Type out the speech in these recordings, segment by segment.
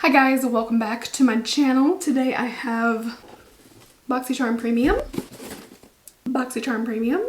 Hi guys, welcome back to my channel. Today I have BoxyCharm Premium. BoxyCharm Premium.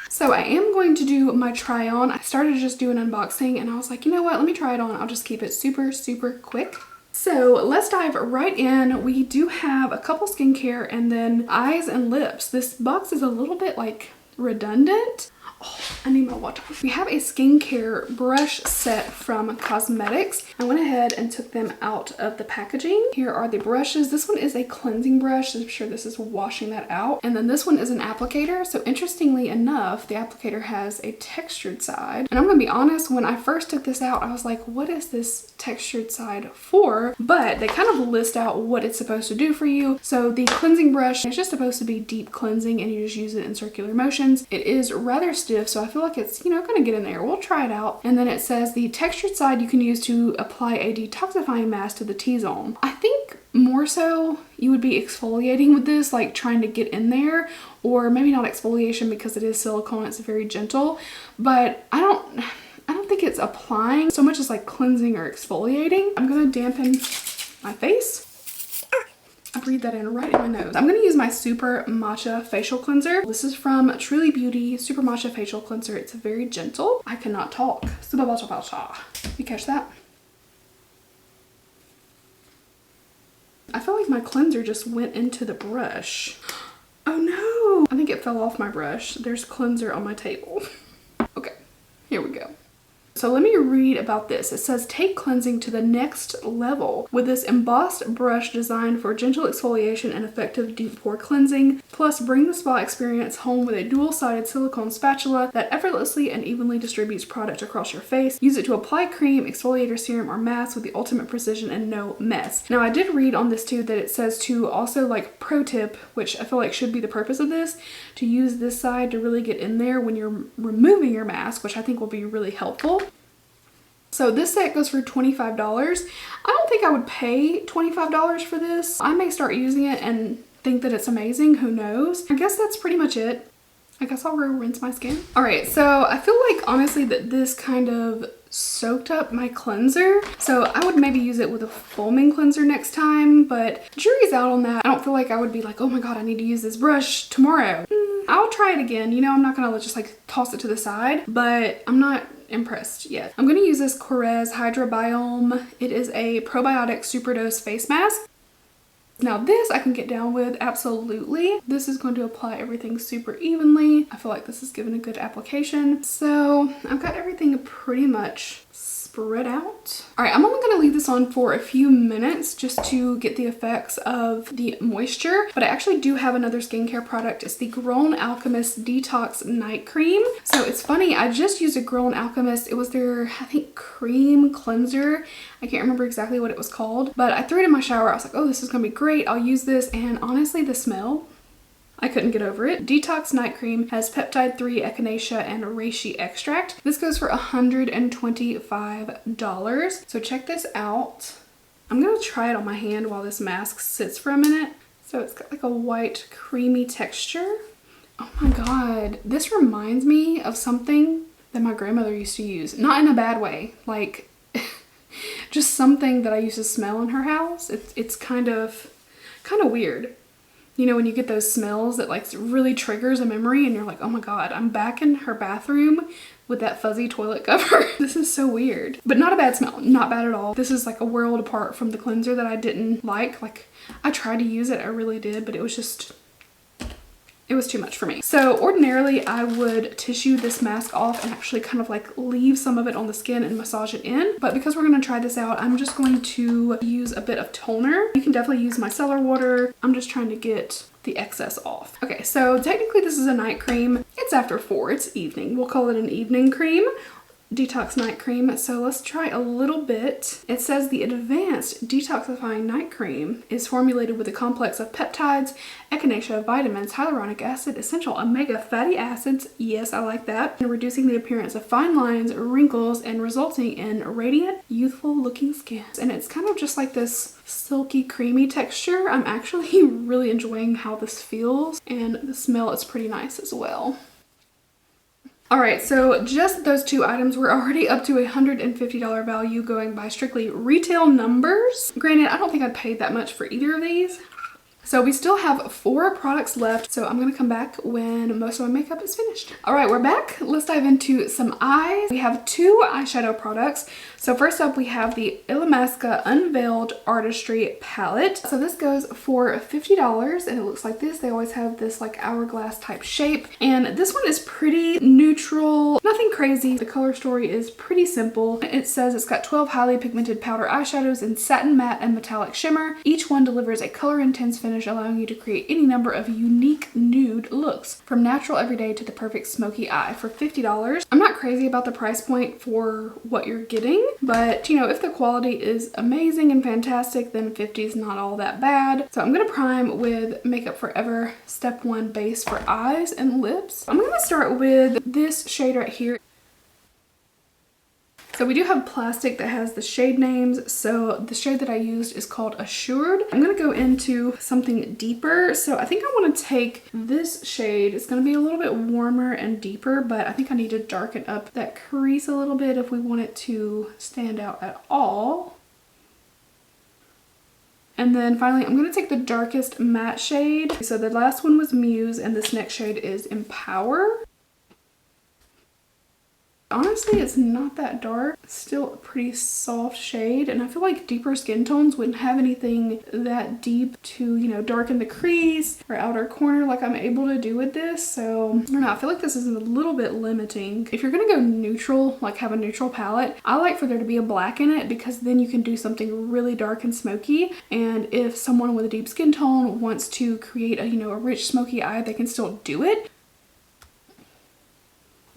So I am going to do my try on. I started to just do an unboxing and I was like, you know what, let me try it on. I'll just keep it super quick. So let's dive right in. We do have a couple skincare and then eyes and lips. This box is a little bit like redundant. Oh, I need my water. We have a skincare brush set from Cosmetics. I went ahead and took them out of the packaging. Here are the brushes. This one is a cleansing brush. I'm sure this is washing that out. And then this one is an applicator. So interestingly enough, the applicator has a textured side. And I'm gonna be honest, when I first took this out, I was like, what is this textured side for? But they kind of list out what it's supposed to do for you. So the cleansing brush is just supposed to be deep cleansing and you just use it in circular motions. It is rather stiff, so I feel like it's, gonna get in there. We'll try it out. And then it says the textured side you can use to apply a detoxifying mask to the T-zone. I think more so you would be exfoliating with this, like trying to get in there, or maybe not exfoliation because it is silicone, it's very gentle, but I don't think it's applying so much as like cleansing or exfoliating. I'm gonna dampen my face. I breathe that in right in my nose. I'm going to use my Super Matcha Facial Cleanser. This is from Truly Beauty Super Matcha Facial Cleanser. It's very gentle. I cannot talk. Super Matcha Matcha. You catch that? I feel like my cleanser just went into the brush. Oh no! I think it fell off my brush. There's cleanser on my table. Okay, here we go. So let me read about this. It says, take cleansing to the next level with this embossed brush designed for gentle exfoliation and effective deep pore cleansing. Plus, bring the spa experience home with a dual-sided silicone spatula that effortlessly and evenly distributes product across your face. Use it to apply cream, exfoliator, serum, or mask with the ultimate precision and no mess. Now, I did read on this too that it says to also, like, pro tip, which I feel like should be the purpose of this, to use this side to really get in there when you're removing your mask, which I think will be really helpful. So this set goes for $25. I don't think I would pay $25 for this. I may start using it and think that it's amazing, who knows? I guess that's pretty much it. I guess I'll rinse my skin. All right, so I feel like honestly that this kind of soaked up my cleanser. So I would maybe use it with a foaming cleanser next time, but jury's out on that. I don't feel like I would be like, oh my God, I need to use this brush tomorrow. I'll try it again. I'm not gonna just like toss it to the side, but I'm not impressed yet. I'm gonna use this Korres Hydrobiome. It is a probiotic superdose face mask. Now this I can get down with, absolutely. This is going to apply everything super evenly. I feel like this is given a good application. So I've got everything pretty much spread out. All right, I'm only gonna leave this on for a few minutes just to get the effects of the moisture, but I actually do have another skincare product. It's the Grown Alchemist Detox Night Cream. So it's funny, I just used a Grown Alchemist. It was their, I think, cream cleanser. I can't remember exactly what it was called, but I threw it in my shower. I was like, oh, this is gonna be great. I'll use this, and honestly, the smell, I couldn't get over it. Detox Night Cream has peptide 3, echinacea, and reishi extract. This goes for $125. So check this out. I'm gonna try it on my hand while this mask sits for a minute. So it's got like a white creamy texture. Oh my God, this reminds me of something that my grandmother used to use. Not in a bad way, like just something that I used to smell in her house. It's kind of weird. When you get those smells that like really triggers a memory and you're like, oh my God, I'm back in her bathroom with that fuzzy toilet cover. This is so weird, but not a bad smell, not bad at all. This is like a world apart from the cleanser that I didn't like. Like I tried to use it, I really did, but it was too much for me. So ordinarily I would tissue this mask off and actually kind of like leave some of it on the skin and massage it in. But because we're gonna try this out, I'm just going to use a bit of toner. You can definitely use micellar water. I'm just trying to get the excess off. Okay, so technically this is a night cream. It's after 4, it's evening. We'll call it an evening cream. Detox night cream. So let's try a little bit. It says the advanced detoxifying night cream is formulated with a complex of peptides, echinacea, vitamins, hyaluronic acid, essential omega fatty acids, yes, I like that, and reducing the appearance of fine lines, wrinkles, and resulting in radiant, youthful looking skin. And it's kind of just like this silky creamy texture. I'm actually really enjoying how this feels, and the smell is pretty nice as well. Alright, so just those two items were already up to $150 value going by strictly retail numbers. Granted, I don't think I paid that much for either of these. So we still have 4 products left, so I'm gonna come back when most of my makeup is finished. All right, we're back. Let's dive into some eyes. We have 2 eyeshadow products. So first up, we have the Illamasqua Unveiled Artistry Palette. So this goes for $50, and it looks like this. They always have this like hourglass type shape, and this one is pretty neutral, nothing crazy. The color story is pretty simple. It says it's got 12 highly pigmented powder eyeshadows in satin, matte, and metallic shimmer. Each one delivers a color intense finish, allowing you to create any number of unique nude looks, from natural everyday to the perfect smoky eye for $50. I'm not crazy about the price point for what you're getting, but you know, if the quality is amazing and fantastic, then 50 is not all that bad. So I'm gonna prime with Makeup Forever Step 1 Base for eyes and lips. I'm gonna start with this shade right here. So we do have plastic that has the shade names. So the shade that I used is called Assured. I'm gonna go into something deeper. So I think I wanna take this shade. It's gonna be a little bit warmer and deeper, but I think I need to darken up that crease a little bit if we want it to stand out at all. And then finally, I'm gonna take the darkest matte shade. So the last one was Muse, and this next shade is Empower. Honestly, it's not that dark. It's still a pretty soft shade, and I feel like deeper skin tones wouldn't have anything that deep to, you know, darken the crease or outer corner like I'm able to do with this. So I don't know, I feel like this is a little bit limiting. If you're gonna go neutral, like have a neutral palette, I like for there to be a black in it, because then you can do something really dark and smoky. And if someone with a deep skin tone wants to create a, you know, a rich smoky eye, they can still do it.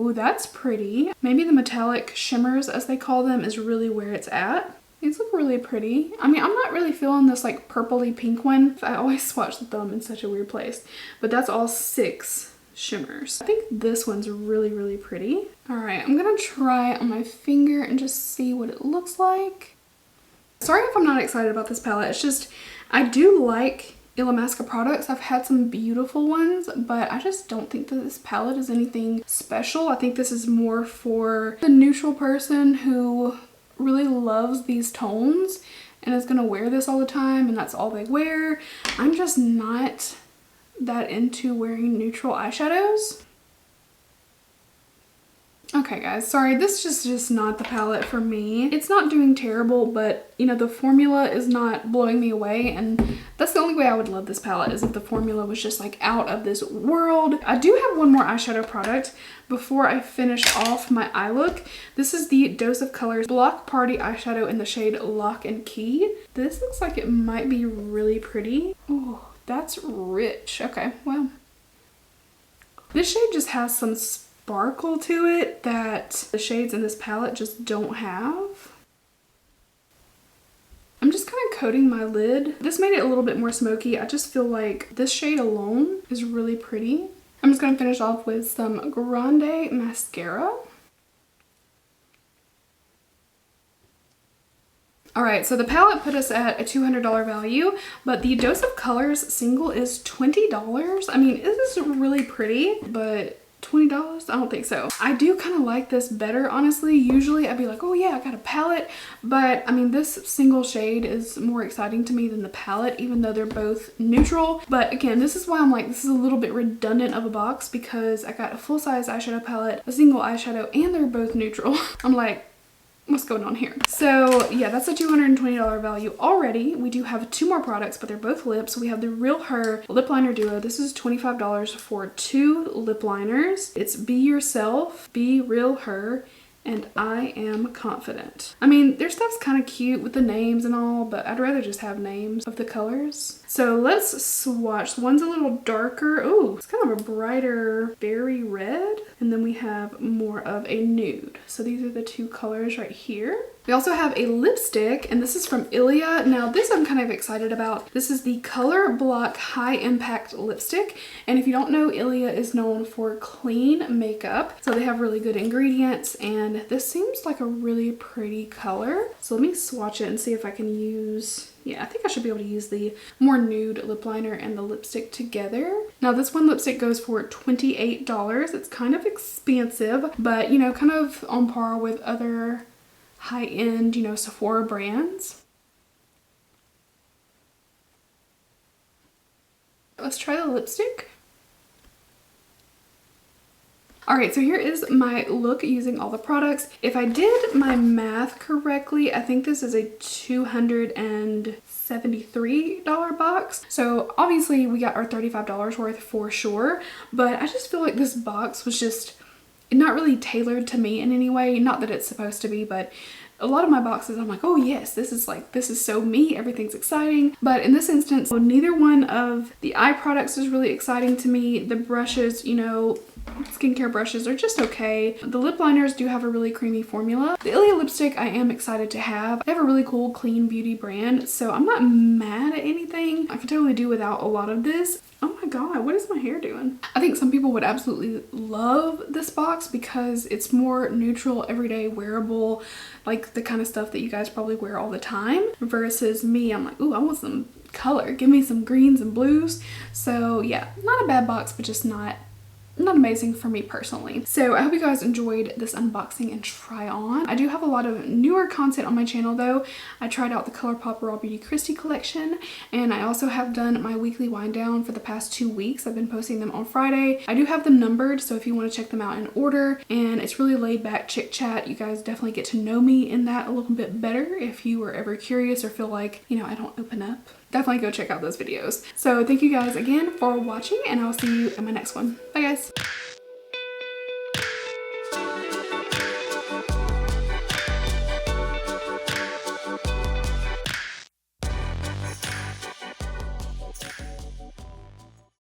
Oh, that's pretty. Maybe the metallic shimmers, as they call them, is really where it's at. These look really pretty. I mean, I'm not really feeling this like purpley pink one. I always swatch the thumb in such a weird place. But that's all 6 shimmers. I think this one's really, really pretty. All right, I'm gonna try it on my finger and just see what it looks like. Sorry if I'm not excited about this palette. It's just, I do like Illamasqua products. I've had some beautiful ones, but I just don't think that this palette is anything special. I think this is more for the neutral person who really loves these tones and is gonna wear this all the time, and that's all they wear. I'm just not that into wearing neutral eyeshadows. Okay guys, sorry, this is just not the palette for me. It's not doing terrible, but you know, the formula is not blowing me away, and that's the only way I would love this palette, is if the formula was just like out of this world. I do have one more eyeshadow product before I finish off my eye look. This is the Dose of Colors Block Party eyeshadow in the shade Lock and Key. This looks like it might be really pretty. Oh, that's rich. Okay, well, this shade just has some sparkle to it that the shades in this palette just don't have. I'm just kind of coating my lid. This made it a little bit more smoky. I just feel like this shade alone is really pretty. I'm just going to finish off with some Grande mascara. Alright, so the palette put us at a $200 value, but the Dose of Colors single is $20. I mean, this is really pretty, but $20? I don't think so. I do kind of like this better, honestly. Usually I'd be like, oh yeah, I got a palette, but I mean, this single shade is more exciting to me than the palette, even though they're both neutral. But again, this is why I'm like, this is a little bit redundant of a box, because I got a full-size eyeshadow palette, a single eyeshadow, and they're both neutral. I'm like, what's going on here? So yeah, that's a $220 value already. We do have 2 more products, but they're both lips. We have the Real Her Lip Liner Duo. This is $25 for 2 lip liners. It's Be Yourself, Be Real Her, and I Am Confident. I mean, their stuff's kind of cute with the names and all, but I'd rather just have names of the colors. So let's swatch. One's a little darker. Oh, it's kind of a brighter berry red. And then we have more of a nude. So these are the 2 colors right here. We also have a lipstick, and this is from Ilia. Now this I'm kind of excited about. This is the Color Block High Impact Lipstick, and if you don't know, Ilia is known for clean makeup, so they have really good ingredients, and this seems like a really pretty color. So let me swatch it and see if I can use, yeah, I think I should be able to use the more nude lip liner and the lipstick together. Now this one lipstick goes for $28. It's kind of expensive, but you know, kind of on par with other high-end, you know, Sephora brands. Let's try the lipstick. Alright, so here is my look using all the products. If I did my math correctly, I think this is a $273 box. So obviously we got our $35 worth for sure, but I just feel like this box was just not really tailored to me in any way. Not that it's supposed to be, but a lot of my boxes I'm like, oh yes, this is so me, everything's exciting. But in this instance, well, neither one of the eye products is really exciting to me. The brushes, you know, skincare brushes are just okay. The lip liners do have a really creamy formula. The Ilia lipstick I am excited to have. They have a really cool clean beauty brand, so I'm not mad at anything. I could totally do without a lot of this. Oh my god, what is my hair doing? I think some people would absolutely love this box because it's more neutral, everyday, wearable, like the kind of stuff that you guys probably wear all the time. Versus me, I'm like, ooh, I want some color. Give me some greens and blues. So yeah, not a bad box, but just not amazing for me personally. So I hope you guys enjoyed this unboxing and try on. I do have a lot of newer content on my channel though. I tried out the ColourPop Raw Beauty Christie collection, and I also have done my weekly wind down for the past 2 weeks. I've been posting them on Friday. I do have them numbered, so if you want to check them out in order, and it's really laid back chit chat. You guys definitely get to know me in that a little bit better if you were ever curious or feel like, you know, I don't open up. Definitely go check out those videos. So thank you guys again for watching, and I'll see you in my next one. Bye guys.